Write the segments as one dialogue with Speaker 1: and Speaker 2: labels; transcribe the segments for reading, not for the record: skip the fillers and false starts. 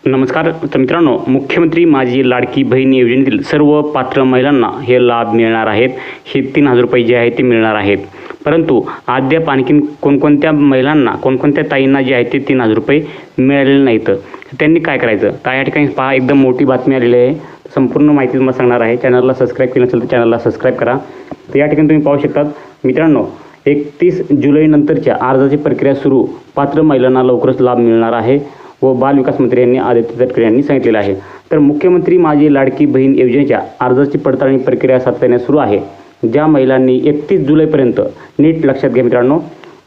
Speaker 1: नमस्कार. तर मित्रांनो, मुख्यमंत्री माझी लाडकी बहीण योजनेतील सर्व पात्र महिलांना हे लाभ मिळणार आहेत. हे 3,000 रुपये जे आहेत ते मिळणार आहेत. परंतु अद्याप आणखीन कोणकोणत्या महिलांना, कोणकोणत्या ताईंना जे आहेत ते 3,000 रुपये मिळालेले नाहीत. त्यांनी काय करायचं? तर या ठिकाणी पहा, एकदम मोठी बातमी आलेली आहे. संपूर्ण माहिती तुम्हाला सांगणार आहे. चॅनलला सबस्क्राईब केलं नसेल तर चॅनलला सबस्क्राईब करा. तर या ठिकाणी तुम्ही पाहू शकता मित्रांनो, 31 जुलैनंतरच्या अर्जाची प्रक्रिया सुरू. पात्र महिलांना लवकरच लाभ मिळणार आहे व बालविकास मंत्री यांनी आदित्य तटकरे यांनी सांगितलेलं आहे. तर मुख्यमंत्री माझी लाडकी बहीण योजनेच्या अर्जाची पडताळणी प्रक्रिया सातत्याने सुरू आहे. ज्या महिलांनी 31 जुलैपर्यंत, नीट लक्षात घ्या मित्रांनो,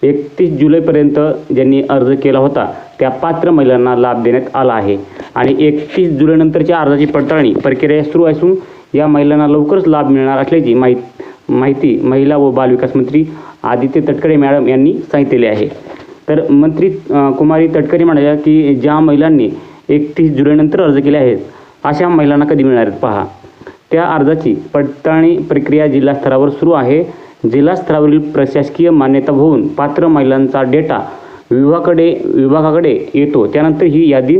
Speaker 1: 31 जुलैपर्यंत ज्यांनी अर्ज केला होता त्या पात्र महिलांना लाभ देण्यात आला आहे. आणि 31 जुलैनंतरच्या अर्जाची पडताळणी प्रक्रिया सुरू असून या महिलांना लवकरच लाभ मिळणार असल्याची माहिती महिला व बालविकास मंत्री आदित्य तटकरे मॅडम यांनी सांगितलेली आहे. तर मंत्री कुमारी तटकरे म्हणाल्या की ज्या महिलांनी 31 जुलैनंतर अर्ज केले आहेत अशा महिलांना कधी मिळणार आहेत पहा. त्या अर्जाची पडताळणी प्रक्रिया जिल्हा स्तरावर सुरू आहे. जिल्हा स्तरावरील प्रशासकीय मान्यता होऊन पात्र महिलांचा डेटा विभागाकडे येतो. त्यानंतर ही यादी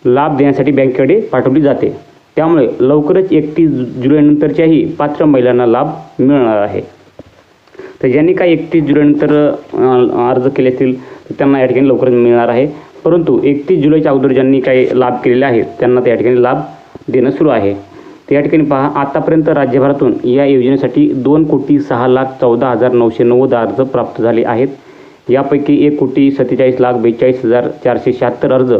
Speaker 1: लाभ देण्यासाठी बँकेकडे पाठवली जाते. त्यामुळे लवकरच 31 जुलैनंतरच्याही पात्र महिलांना लाभ मिळणार आहे. तर ज्यांनी काही 31 जुलैनंतर अर्ज केले असतील त्यांना या ठिकाणी लवकरच मिळणार आहे. परंतु 31 जुलैच्या अगोदर ज्यांनी काही लाभ केलेले आहेत त्यांना त्या ठिकाणी लाभ देणं सुरू आहे. तर या ठिकाणी पहा, आतापर्यंत राज्यभरातून या योजनेसाठी 2,06,14,990 अर्ज प्राप्त झाले आहेत. यापैकी 1,47,42,476 अर्ज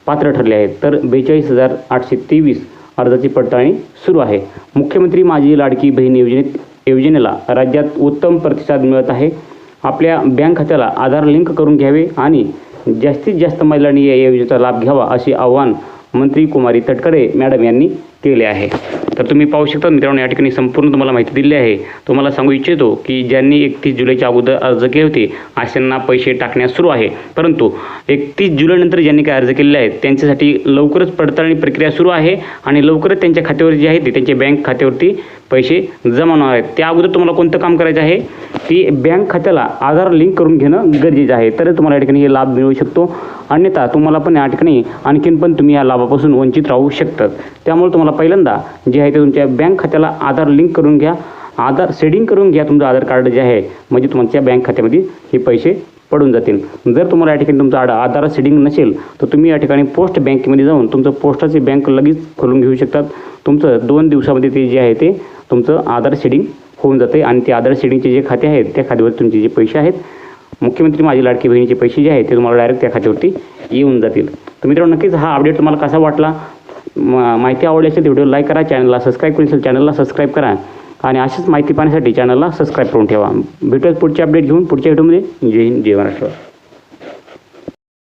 Speaker 1: पात्र ठरले आहेत. तर 42,823 अर्जाची पडताळणी सुरू आहे. मुख्यमंत्री माझी लाडकी बहीण योजनेला राज्यात उत्तम प्रतिसाद मिळत आहे. आपल्या बँक खात्याला आधार लिंक करून घ्यावे आणि जास्तीत जास्त महिलांनी या योजनेचा लाभ घ्यावा असे आवाहन मंत्री कुमारी तटकरे मॅडम यांनी केले आहे. तर तुम्ही पाहू शकता मित्रांनो, या ठिकाणी संपूर्ण तुम्हाला माहिती दिली आहे. तुम्हाला सांगू इच्छितो की ज्यांनी 31 जुलैच्या अगोदर अर्ज केले होते अशांना पैसे टाकण्यास सुरू आहे. परंतु 31 जुलैनंतर ज्यांनी काही अर्ज केलेले आहेत त्यांच्यासाठी लवकरच पडताळणी प्रक्रिया सुरू आहे आणि लवकरच त्यांच्या खात्यावर जे आहे ते त्यांच्या बँक खात्यावरती पैसे जमा होणार आहेत. त्या अगोदर तुम्हाला कोणतं काम करायचं आहे की बँक खात्याला आधार लिंक करून घेणं गरजेचं आहे. तर तुम्हाला या ठिकाणी हे लाभ मिळू शकतो. अन्यथा तुम्हाला पण या ठिकाणी आणखीन पण तुम्ही या लाभापासून वंचित राहू शकतात. त्यामुळे तुम्हाला पहिल्यांदा जे आहे ते तुमच्या बँक खात्याला आधार लिंक करून घ्या, आधार सेडिंग करून घ्या तुमचं आधार कार्ड जे आहे, म्हणजे तुमच्या बँक खात्यामध्ये हे पैसे पडून जातील. जर तुम्हाला या ठिकाणी तुमचं आधार सेडिंग नसेल तर तुम्ही या ठिकाणी पोस्ट बँकेमध्ये जाऊन तुमचं पोस्टाची बँक लगेच खोलून घेऊ शकतात. तुमचं 2 दिवसामध्ये ते जे आहे ते तुमचं आधार सेडिंग होऊन जाते आणि ते आधार सेडिंगचे जे खाते आहेत त्या खात्यावर तुमचे जे पैसे आहेत, मुख्यमंत्री माझी लाडकी बहिणीचे पैसे जे आहेत ते तुम्हाला डायरेक्ट त्या खात्यावरती येऊन जातील. तर मित्रांनो, नक्कीच हा अपडेट तुम्हाला कसा वाटला? माहिती आवडली असेल तर व्हिडिओ लाईक करा, चॅनलला सबस्क्राईब करून असेल चॅनलला सबस्क्राईब करा आणि अशीच माहिती पाहण्यासाठी चॅनलला सबस्क्राईब करून ठेवा. भेटूयाच पुढचे अपडेट घेऊन पुढच्या व्हिडिओमध्ये. जय हिंद, जय महाराष्ट्र.